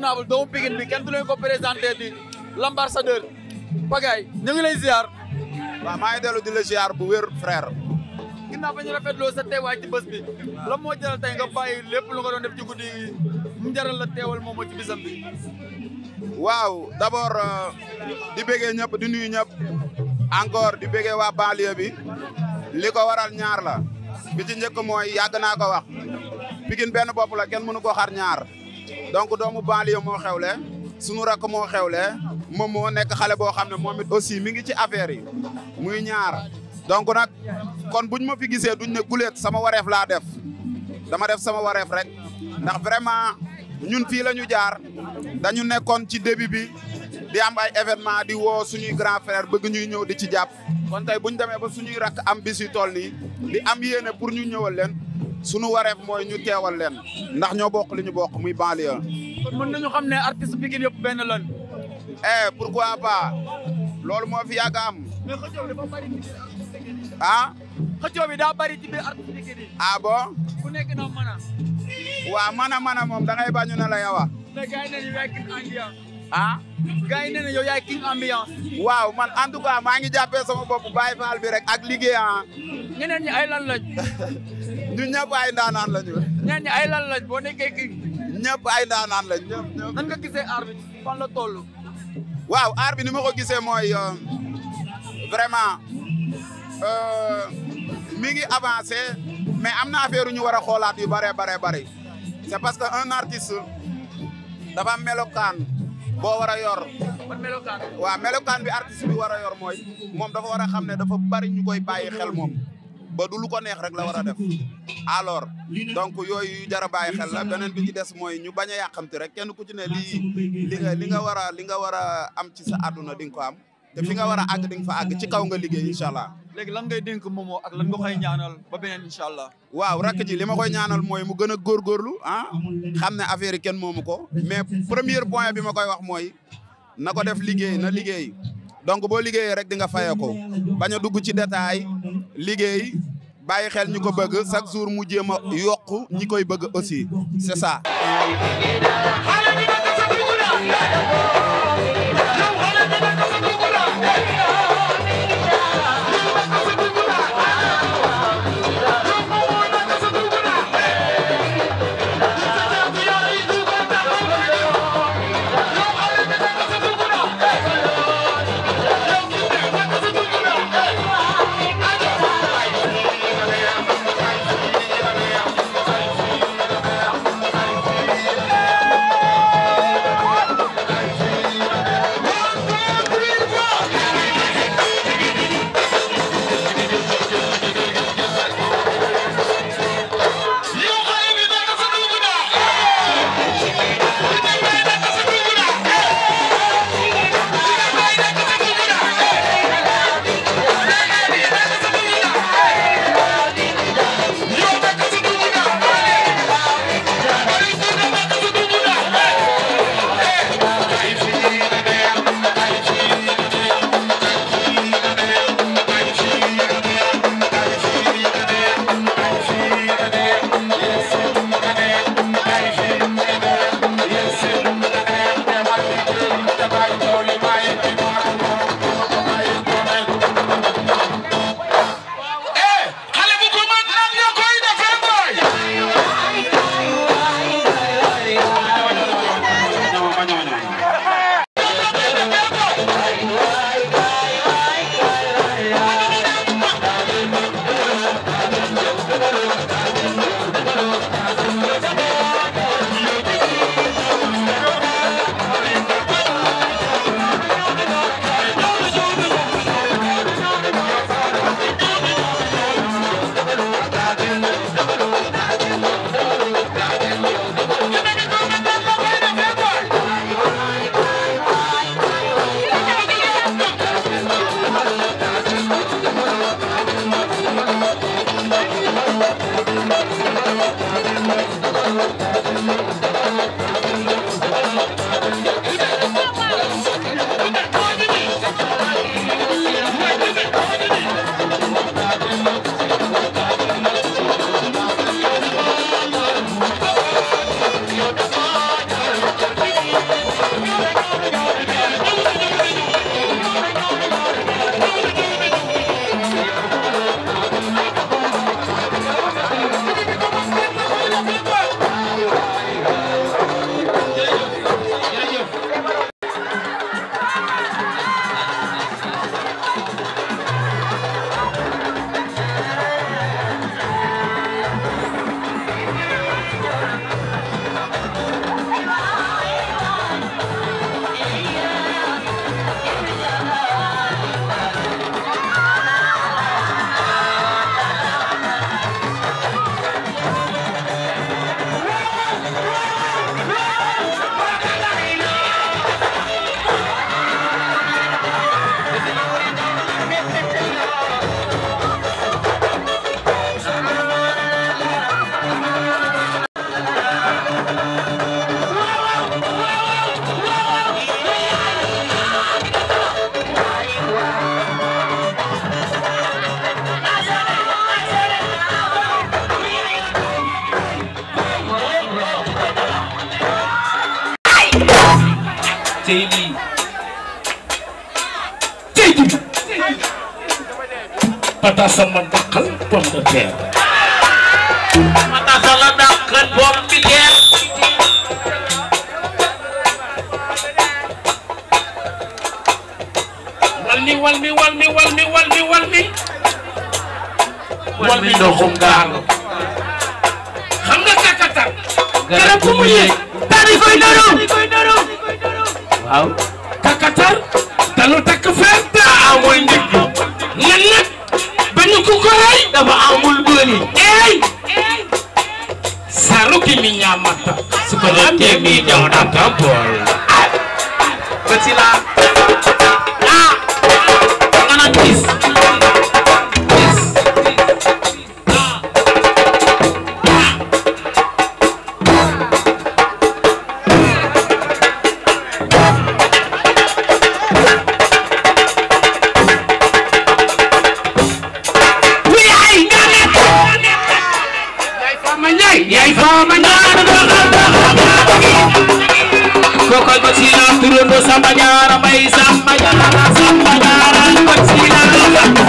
l'incontournable doomu Pikine bi kenn du leen ko présenté di l'ambassadeur Pagaye ñu ngi lay ziar. waaw maa ngi dellu di la ziar bu wér frère. ginnaaw ba ñu rafetloo sa teewaay ci bés bi lan moo jaral tey nga bàyyi lépp lu nga doon def ci guddi mu jaral la teewal moom ci bisam bi. waaw d'abord di bëggee ñëpp di nuyu ñëpp encore di bëggee waa banlieue bi li ko waral ñaar la bi ci njëkk mooy yàgg naa ko wax Pikine benn bopp la kenn mënu ko xar ñaar donc doomu banlieue moo xewle sunu rakk moo xewle moom moo nekk xale boo xam ne moom it aussi mi ngi ci affaire yi muy ñaar donc nag kon buñ ma fi gisee duñ ne guleet sama wareef laa def dama def sama wareef rek ndax vraiment ñun fii la ñu jaar dañu nekkoon ci début bi di am ay événement di woo suñuy grand frère bëgg ñuy ñëw di ci jàpp kon tey bu ñu demee ba suñuy rakk am bis yu toll nii di am yéene pour ñu ñëwal leen suñu wareef mooy ñu teewal leen ndax ñoo bokk li ñu bokk muy banlieue. kon mën nañu xam ne artiste Pikine yëpp benn lan. pourquoi pas loolu moo fi yàgg am. mais xëccoo bi dafa bari ci biir artiste Pikine yi. ah. xëccoo bi daa bari ci biir artiste Pikine yi. ah bon. ku nekk na mën a. waaw mën a moom da ngay bañu ne la yow a. mais gars yi nee nañu yaay king ambiance. ah. gars yi nee nañu yow yaay king ambiance. waaw man en tout cas maa ngi jàppee sama bopp Baye Fall bi rek ak liggéey ah. ñeneen ñi ay lan lañ. ñun ñëpp ay ndaanaan lañu. ñeneen ñi ay lan lañ boo nekkee king. ñëpp ay ndaanaan lañ ñëpp. nan nga gisee aar bi fan la toll. waaw aar bi ni ma ko gisee mooy vraiment mi ngi avancé mais am na affaire yu ñu war a xoolaat yu bare c'est parce que un artiste dafa am melokaan boo war a yor. ban melokaan. waaw melokaan bi artiste bi war a yor mooy moom dafa war a xam ne dafa bari ñu koy bàyyi xel moom ba du lu ko neex rek la war a def alors donc yooyu jar a bàyyi xel la beneen bi ci des mooy ñu bañ a yàqamti rek kenn ku ci ne li nga war a am ci sa àdduna di nga ko am te fi nga war a àgg di nga fa àgg ci kaw nga liggéey incha allah. léegi lan ngay dénk Momo ak lan nga koy ñaanal ba beneen incha allah. waaw rakk ji li ma koy ñaanal mooy mu gën a góorgóorlu xam ne affaire yi kenn moomu ko mais premier point bi ma koy wax mooy na ko def liggéey na liggéey donc boo liggéeyee rek di nga fayee ko bañ a dugg ci détail liggéey bàyyi xel ñu ko bëgg chaque jour mu jéem a yokku ñi koy bëgg aussi c'est ça. pata sama dakal pomme de terre pata sama dakal pomme de terre walmi ndoxum gaal xam nga kakatar garab bu mu yéeg tari koy doro waaw kakatar dalu takk fer daa amul ndigg nan nag bañu ko koy dafa amul bëri ey saru ki mi ñamata su ko defee mi ñëw na tampol batila ngana gis Kokoy basila turundo samba nyara bay samba nyara basila